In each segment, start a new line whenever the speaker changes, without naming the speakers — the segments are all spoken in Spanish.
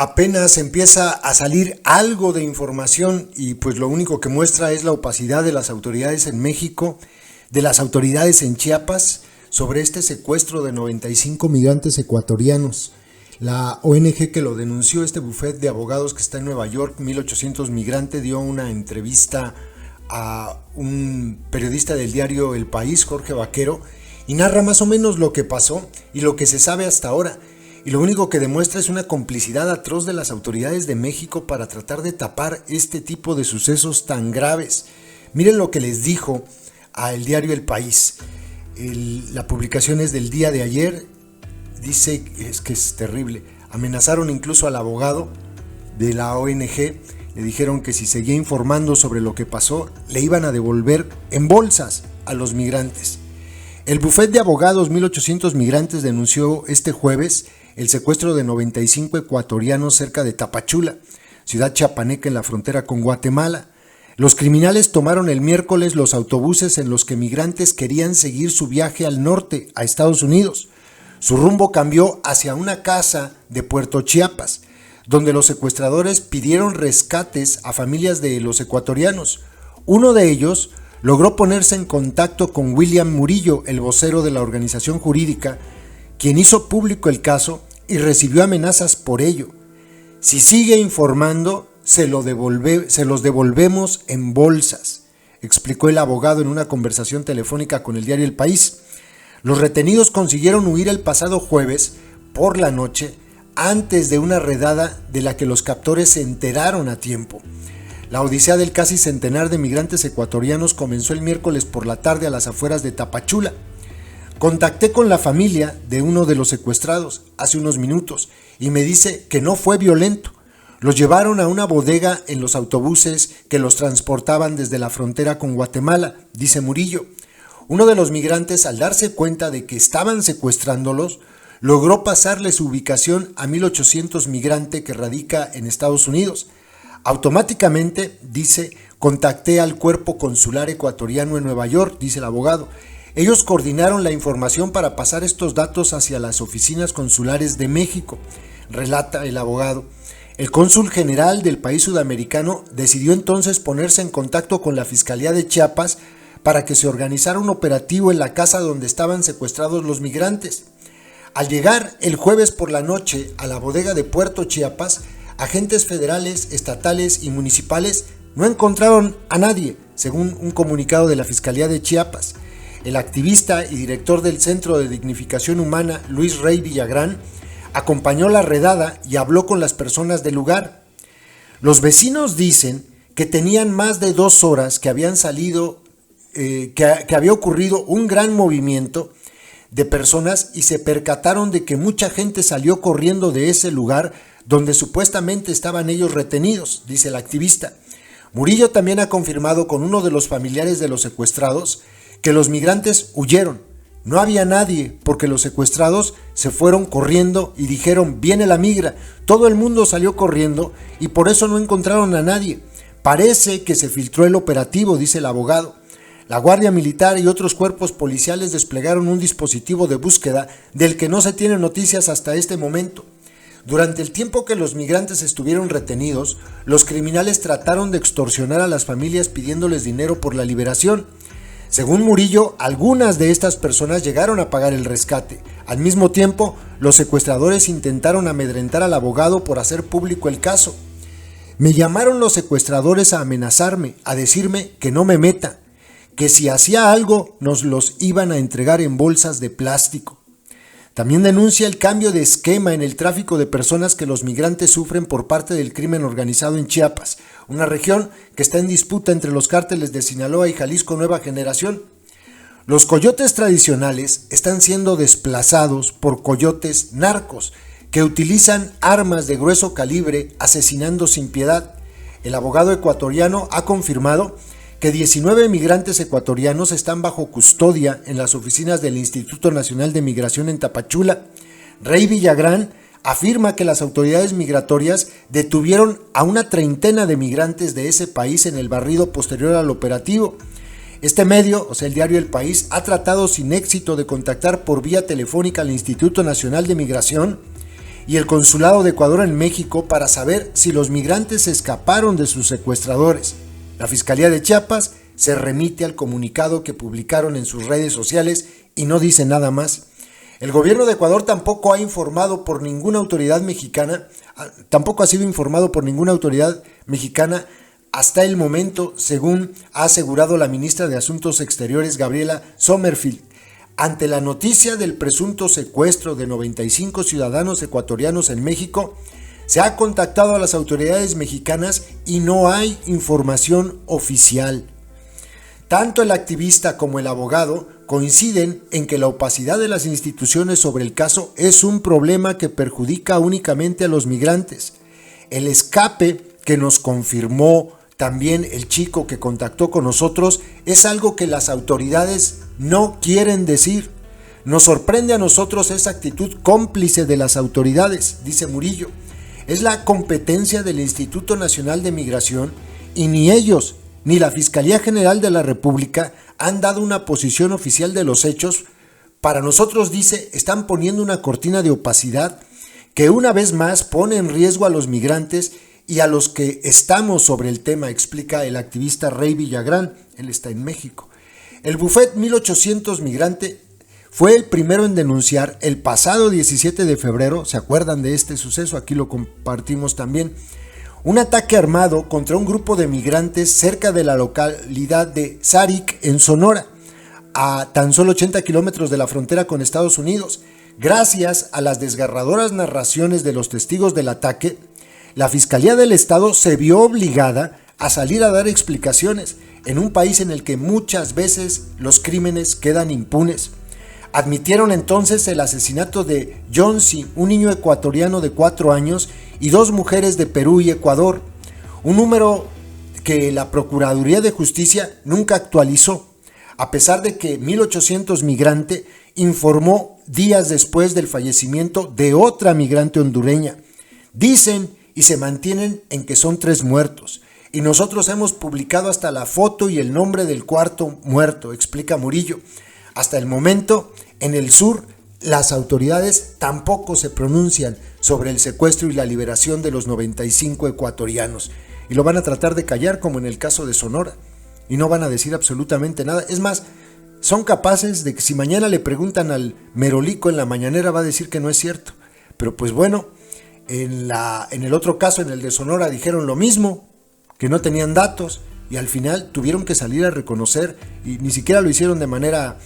Apenas empieza a salir algo de información y pues lo único que muestra es la opacidad de las autoridades en México, de las autoridades en Chiapas, sobre este secuestro de 95 migrantes ecuatorianos. La ONG que lo denunció, este bufete de abogados que está en Nueva York, 1800 migrantes, dio una entrevista a un periodista del diario El País, Jorge Vaquero, y narra más o menos lo que pasó y lo que se sabe hasta ahora. Y lo único que demuestra es una complicidad atroz de las autoridades de México para tratar de tapar este tipo de sucesos tan graves. Miren lo que les dijo al diario El País. La publicación es del día de ayer. Dice que es terrible. Amenazaron incluso al abogado de la ONG. Le dijeron que si seguía informando sobre lo que pasó, le iban a devolver en bolsas a los migrantes. El bufete de abogados 1800 migrantes denunció este jueves el secuestro de 95 ecuatorianos cerca de Tapachula, ciudad chiapaneca en la frontera con Guatemala. Los criminales tomaron el miércoles los autobuses en los que migrantes querían seguir su viaje al norte, a Estados Unidos. Su rumbo cambió hacia una casa de Puerto Chiapas, donde los secuestradores pidieron rescates a familias de los ecuatorianos. Uno de ellos logró ponerse en contacto con William Murillo, el vocero de la organización jurídica, quien hizo público el caso y recibió amenazas por ello. Si sigue informando, se los devolvemos en bolsas, explicó el abogado en una conversación telefónica con el diario El País. Los retenidos consiguieron huir el pasado jueves por la noche antes de una redada de la que los captores se enteraron a tiempo. La odisea del casi centenar de migrantes ecuatorianos comenzó el miércoles por la tarde a las afueras de Tapachula. Contacté con la familia de uno de los secuestrados hace unos minutos y me dice que no fue violento. Los llevaron a una bodega en los autobuses que los transportaban desde la frontera con Guatemala, dice Murillo. Uno de los migrantes, al darse cuenta de que estaban secuestrándolos, logró pasarle su ubicación a 1800 migrante que radica en Estados Unidos. Automáticamente, dice, contacté al cuerpo consular ecuatoriano en Nueva York, dice el abogado. Ellos coordinaron la información para pasar estos datos hacia las oficinas consulares de México, relata el abogado. El cónsul general del país sudamericano decidió entonces ponerse en contacto con la Fiscalía de Chiapas para que se organizara un operativo en la casa donde estaban secuestrados los migrantes. Al llegar el jueves por la noche a la bodega de Puerto Chiapas, agentes federales, estatales y municipales no encontraron a nadie, según un comunicado de la Fiscalía de Chiapas. El activista y director del Centro de Dignificación Humana, Luis Rey Villagrán, acompañó la redada y habló con las personas del lugar. Los vecinos dicen que tenían más de 2 horas que habían salido, que había ocurrido un gran movimiento de personas y se percataron de que mucha gente salió corriendo de ese lugar donde supuestamente estaban ellos retenidos, dice el activista. Murillo también ha confirmado con uno de los familiares de los secuestrados que los migrantes huyeron. No había nadie porque los secuestrados se fueron corriendo y dijeron, viene la migra. Todo el mundo salió corriendo y por eso no encontraron a nadie. Parece que se filtró el operativo, dice el abogado. La Guardia Militar y otros cuerpos policiales desplegaron un dispositivo de búsqueda del que no se tienen noticias hasta este momento. Durante el tiempo que los migrantes estuvieron retenidos, los criminales trataron de extorsionar a las familias pidiéndoles dinero por la liberación. Según Murillo, algunas de estas personas llegaron a pagar el rescate. Al mismo tiempo, los secuestradores intentaron amedrentar al abogado por hacer público el caso. Me llamaron los secuestradores a amenazarme, a decirme que no me meta, que si hacía algo nos los iban a entregar en bolsas de plástico. También denuncia el cambio de esquema en el tráfico de personas que los migrantes sufren por parte del crimen organizado en Chiapas, una región que está en disputa entre los cárteles de Sinaloa y Jalisco Nueva Generación. Los coyotes tradicionales están siendo desplazados por coyotes narcos que utilizan armas de grueso calibre asesinando sin piedad. El abogado ecuatoriano ha confirmado que 19 migrantes ecuatorianos están bajo custodia en las oficinas del Instituto Nacional de Migración en Tapachula. Rey Villagrán afirma que las autoridades migratorias detuvieron a una treintena de migrantes de ese país en el barrido posterior al operativo. Este medio, o sea el diario El País, ha tratado sin éxito de contactar por vía telefónica al Instituto Nacional de Migración y el Consulado de Ecuador en México para saber si los migrantes escaparon de sus secuestradores. La Fiscalía de Chiapas se remite al comunicado que publicaron en sus redes sociales y no dice nada más. El gobierno de Ecuador tampoco ha sido informado por ninguna autoridad mexicana hasta el momento, según ha asegurado la ministra de Asuntos Exteriores, Gabriela Sommerfield. Ante la noticia del presunto secuestro de 95 ciudadanos ecuatorianos en México, se ha contactado a las autoridades mexicanas y no hay información oficial. Tanto el activista como el abogado coinciden en que la opacidad de las instituciones sobre el caso es un problema que perjudica únicamente a los migrantes. El escape que nos confirmó también el chico que contactó con nosotros es algo que las autoridades no quieren decir. Nos sorprende a nosotros esa actitud cómplice de las autoridades, dice Murillo. Es la competencia del Instituto Nacional de Migración y ni ellos ni la Fiscalía General de la República han dado una posición oficial de los hechos. Para nosotros, dice, están poniendo una cortina de opacidad que una vez más pone en riesgo a los migrantes y a los que estamos sobre el tema, explica el activista Rey Villagrán. Él está en México. El Buffet 1800 Migrante fue el primero en denunciar el pasado 17 de febrero, ¿se acuerdan de este suceso? Aquí lo compartimos también. Un ataque armado contra un grupo de migrantes cerca de la localidad de Zarik, en Sonora, a tan solo 80 kilómetros de la frontera con Estados Unidos. Gracias a las desgarradoras narraciones de los testigos del ataque, la Fiscalía del Estado se vio obligada a salir a dar explicaciones en un país en el que muchas veces los crímenes quedan impunes. Admitieron entonces el asesinato de Jonsi, un niño ecuatoriano de 4 años, y 2 mujeres de Perú y Ecuador, un número que la Procuraduría de Justicia nunca actualizó, a pesar de que 1800 Migrante informó días después del fallecimiento de otra migrante hondureña. Dicen y se mantienen en que son 3 muertos, y nosotros hemos publicado hasta la foto y el nombre del cuarto muerto, explica Murillo. Hasta el momento, en el sur, las autoridades tampoco se pronuncian sobre el secuestro y la liberación de los 95 ecuatorianos, y lo van a tratar de callar como en el caso de Sonora, y no van a decir absolutamente nada. Es más, son capaces de que si mañana le preguntan al Merolico en la mañanera va a decir que no es cierto. Pero pues bueno, en el otro caso, en el de Sonora, dijeron lo mismo, que no tenían datos, y al final tuvieron que salir a reconocer, y ni siquiera lo hicieron de manera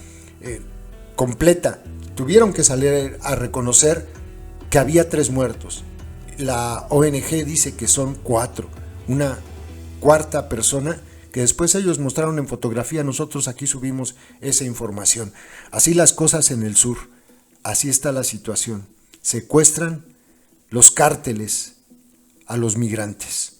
completa. Tuvieron que salir a reconocer que había 3 muertos. La ONG dice que son 4, una cuarta persona que después ellos mostraron en fotografía. Nosotros aquí subimos esa información. Así las cosas en el sur, así está la situación. Secuestran los cárteles a los migrantes.